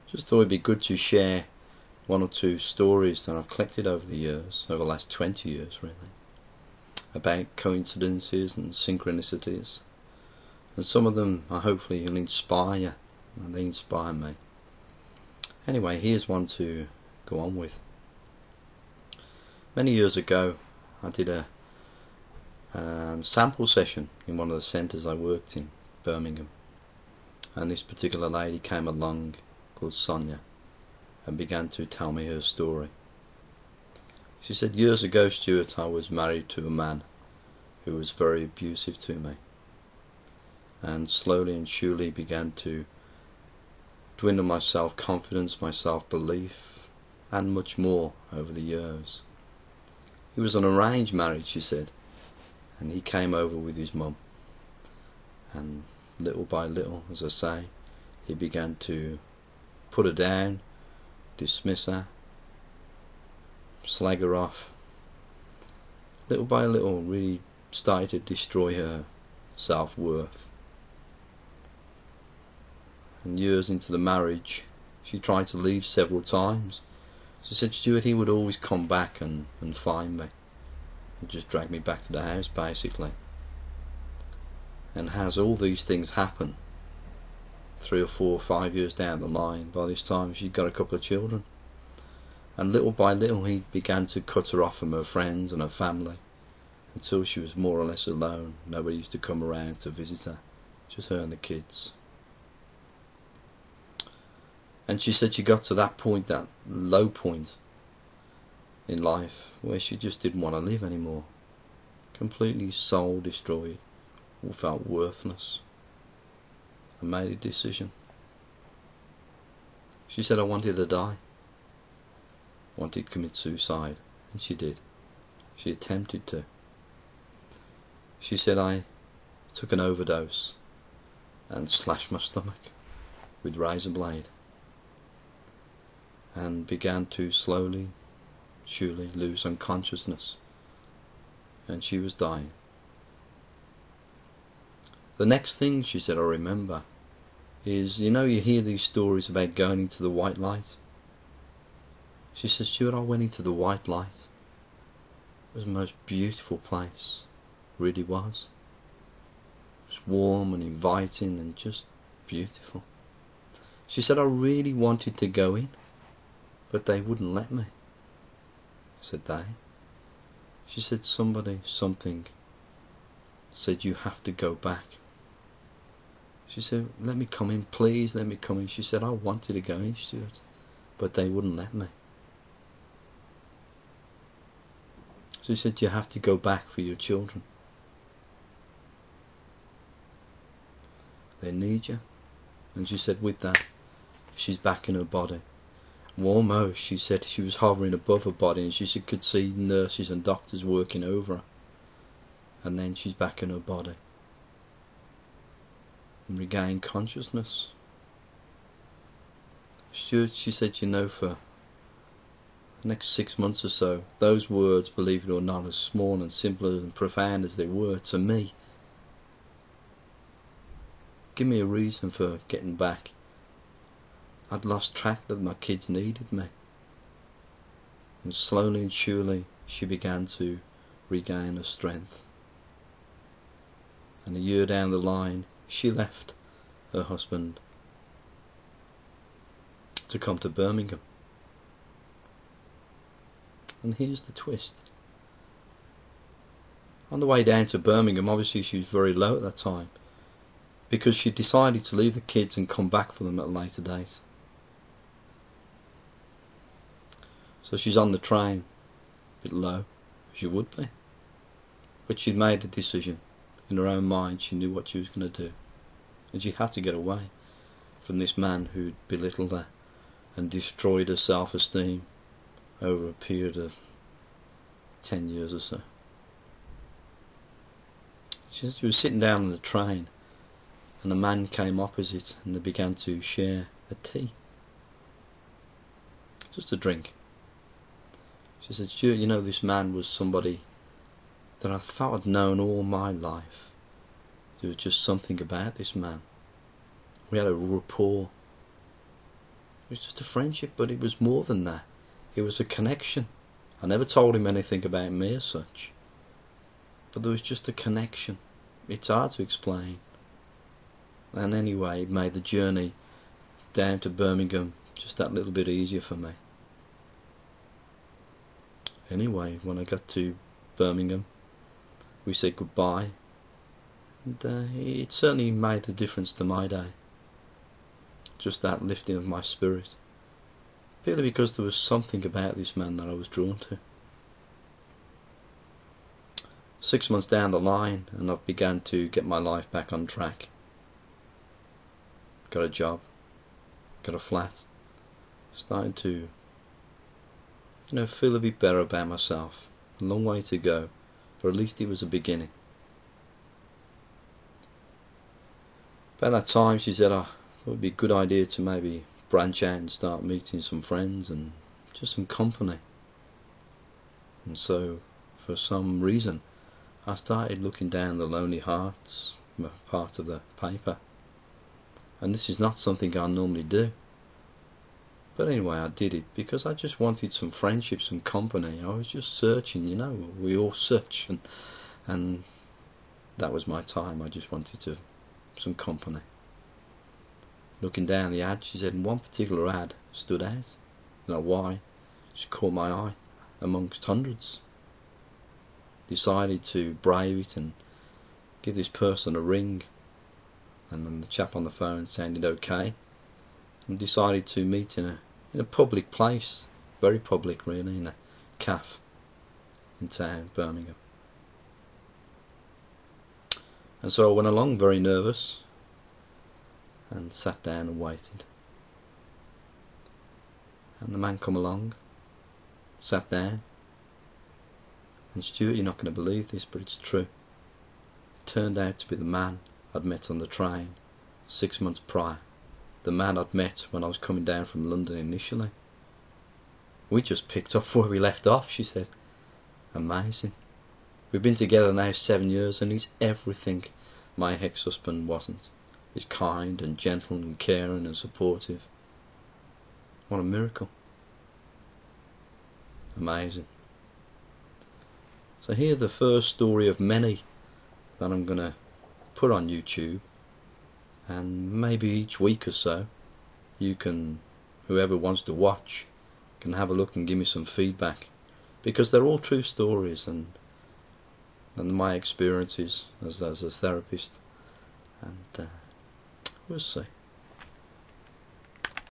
Just thought it'd be good to share one or two stories that I've collected over the years, over the last 20 years really, about coincidences and synchronicities. And some of them are hopefully will inspire you, and they inspire me. Anyway, here's one to go on with. Many years ago, I did a sample session in one of the centres I worked in, Birmingham. And this particular lady came along, called Sonia, and began to tell me her story. She said, years ago, Stuart, I was married to a man who was very abusive to me, and slowly and surely began to dwindle my self-confidence, my self-belief, and much more over the years. It was an arranged marriage, she said, and he came over with his mum, and little by little, as I say, he began to put her down, dismiss her, slag her off. Little by little, really started to destroy her self-worth. And years into the marriage, she tried to leave several times. She said, Stuart, he would always come back and find me, and just drag me back to the house, basically. And as all these things happen, 3 or 4 or 5 years down the line, by this time she'd got a couple of children. And little by little he began to cut her off from her friends and her family, until she was more or less alone. Nobody used to come around to visit her, just her and the kids. And she said she got to that point, that low point in life, where she just didn't want to live anymore. Completely soul destroyed, all felt worthless, and made a decision. She said, I wanted to die, wanted to commit suicide, and she did. She attempted to. She said, I took an overdose and slashed my stomach with razor blade, and began to slowly, surely lose unconsciousness, and she was dying. The next thing, she said, I remember is, you hear these stories about going into the white light. She says, Stuart, I went into the white light. It was the most beautiful place, it really was. It was warm and inviting and just beautiful. She said, I really wanted to go in, but they wouldn't let me. I said, they? She said, something said you have to go back. She said, let me come in, please, let me come in. She said, I wanted to go in, Stuart, but they wouldn't let me. She said, you have to go back for your children. They need you. And she said, with that, she's back in her body. Almost, she said, she was hovering above her body, and she could see nurses and doctors working over her. And then she's back in her body and regained consciousness. Stuart, she said, for the next 6 months or so, those words, believe it or not, as small and simple and profound as they were to me, give me a reason for getting back. I'd lost track that my kids needed me. And slowly and surely she began to regain her strength. And a year down the line, she left her husband to come to Birmingham. And here's the twist. On the way down to Birmingham, obviously she was very low at that time, because she decided to leave the kids and come back for them at a later date. So she's on the train, a bit low, as you would be. But she'd made a decision. In her own mind, she knew what she was going to do. And she had to get away from this man who'd belittled her and destroyed her self-esteem over a period of 10 years or so. She was sitting down on the train, and a man came opposite, and they began to share a tea. Just a drink. She said, Stuart, this man was somebody that I thought I'd known all my life. There was just something about this man. We had a rapport. was just a friendship, but it was more than that. It was a connection. I never told him anything about me as such, but there was just a connection. It's hard to explain. And anyway, it made the journey down to Birmingham just that little bit easier for me. Anyway, when I got to Birmingham, we said goodbye, and it certainly made a difference to my day. Just that lifting of my spirit, purely because there was something about this man that I was drawn to. 6 months down the line, and I've begun to get my life back on track. Got a job, got a flat, started to feel a bit better about myself. A long way to go, but at least it was a beginning. About that time she said, it would be a good idea to maybe branch out and start meeting some friends and just some company. And so, for some reason, I started looking down the Lonely Hearts part of the paper. And this is not something I normally do. But anyway, I did it because I just wanted some friendship, some company. I was just searching, we all search, and that was my time. I just wanted some company. Looking down the ad, she said one particular ad stood out. I don't know why. She caught my eye amongst hundreds. Decided to brave it and give this person a ring. And then the chap on the phone sounded okay, and decided to meet in a public place, very public really, in a cafe in town, Birmingham. And so I went along very nervous and sat down and waited. And the man come along, sat down, and Stuart, you're not going to believe this, but it's true. It turned out to be the man I'd met on the train 6 months prior. The man I'd met when I was coming down from London initially. We just picked up where we left off, she said. Amazing. We've been together now 7 years, and he's everything my ex-husband wasn't. He's kind and gentle and caring and supportive. What a miracle. Amazing. So here's the first story of many that I'm going to put on YouTube, and maybe each week or so whoever wants to watch can have a look and give me some feedback, because they're all true stories and my experiences as a therapist, and we'll see.